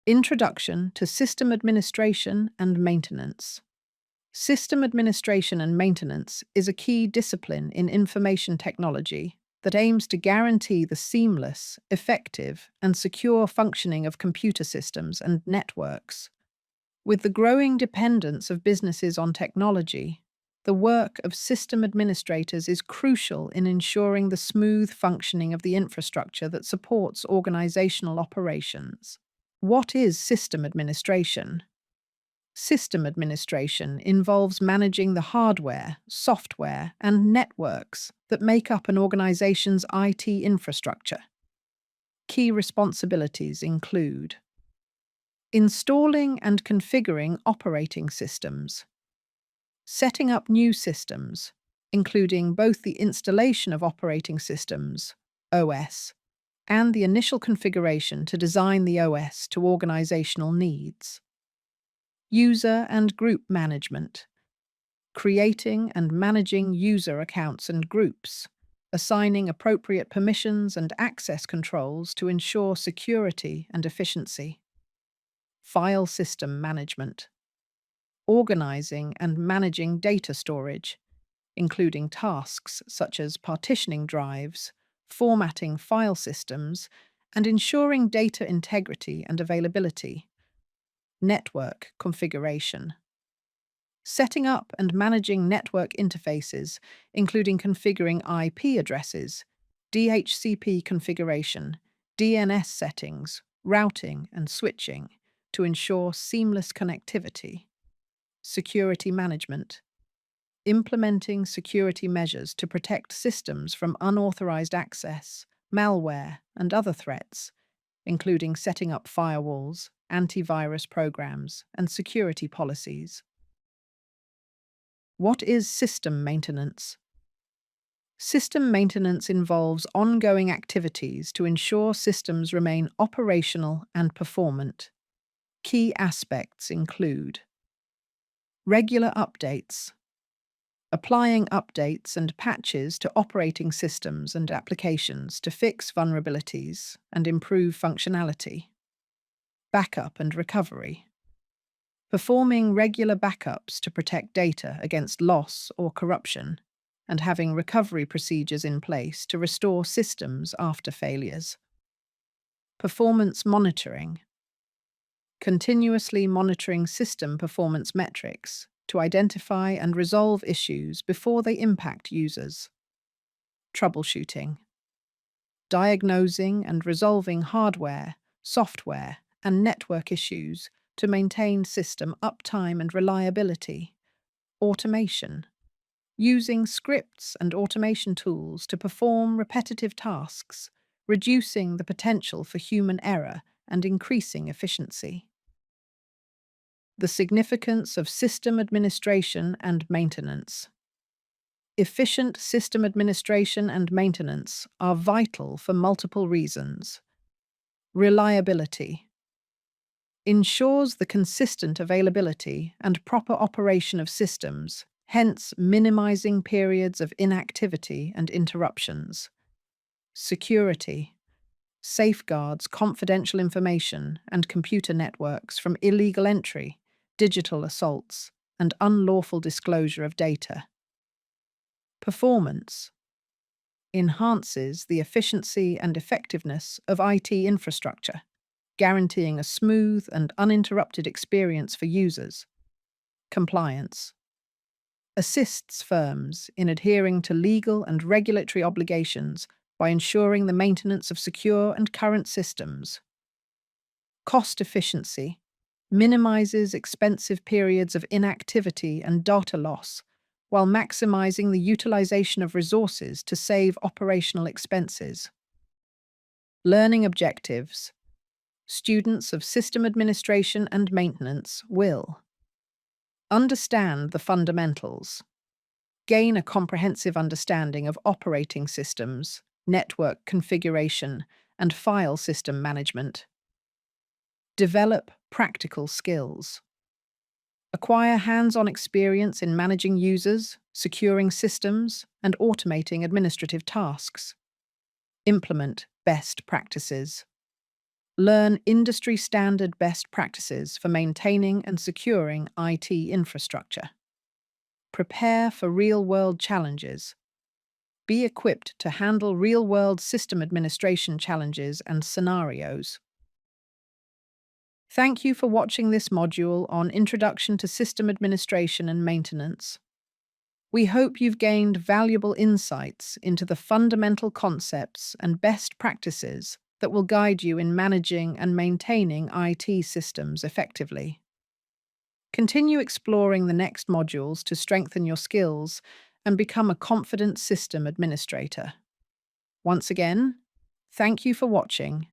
Introduction to System Administration and Maintenance. System administration and maintenance is a key discipline in information technology that aims to guarantee the seamless, effective, and secure functioning of computer systems and networks. With the growing dependence of businesses on technology, the work of system administrators is crucial in ensuring the smooth functioning of the infrastructure that supports organizational operations. What is system administration? System administration involves managing the hardware, software, and networks that make up an organization's IT infrastructure. Key responsibilities include installing and configuring operating systems, setting up new systems, including both the installation of operating systems, OS, and the initial configuration to design the OS to organizational needs. User and group management, creating and managing user accounts and groups, assigning appropriate permissions and access controls to ensure security and efficiency. File system management, organizing and managing data storage, including tasks such as partitioning drives, formatting file systems, and ensuring data integrity and availability. Network configuration, setting up and managing network interfaces, including configuring IP addresses, DHCP configuration, DNS settings, routing, and switching to ensure seamless connectivity. Security management, implementing security measures to protect systems from unauthorized access, malware, and other threats, including setting up firewalls, antivirus programs, and security policies. What is system maintenance? System maintenance involves ongoing activities to ensure systems remain operational and performant. Key aspects include regular updates, applying updates and patches to operating systems and applications to fix vulnerabilities and improve functionality. Backup and recovery, performing regular backups to protect data against loss or corruption, and having recovery procedures in place to restore systems after failures. Performance monitoring, continuously monitoring system performance metrics to identify and resolve issues before they impact users. Troubleshooting, diagnosing and resolving hardware, software, and network issues to maintain system uptime and reliability. Automation, using scripts and automation tools to perform repetitive tasks, reducing the potential for human error and increasing efficiency. The significance of system administration and maintenance. Efficient system administration and maintenance are vital for multiple reasons. Reliability ensures the consistent availability and proper operation of systems, hence minimizing periods of inactivity and interruptions. Security safeguards confidential information and computer networks from illegal entry, digital assaults, and unlawful disclosure of data. Performance enhances the efficiency and effectiveness of IT infrastructure, guaranteeing a smooth and uninterrupted experience for users. Compliance assists firms in adhering to legal and regulatory obligations by ensuring the maintenance of secure and current systems. Cost efficiency minimizes expensive periods of inactivity and data loss, while maximizing the utilization of resources to save operational expenses. Learning objectives. Students of system administration and maintenance will understand the fundamentals, gain a comprehensive understanding of operating systems, network configuration, and file system management. Develop practical skills. Acquire hands-on experience in managing users, securing systems, and automating administrative tasks. Implement best practices. Learn industry standard best practices for maintaining and securing IT infrastructure. Prepare for real world challenges. Be equipped to handle real world system administration challenges and scenarios. Thank you for watching this module on Introduction to System Administration and Maintenance. We hope you've gained valuable insights into the fundamental concepts and best practices that will guide you in managing and maintaining IT systems effectively. Continue exploring the next modules to strengthen your skills and become a confident system administrator. Once again, thank you for watching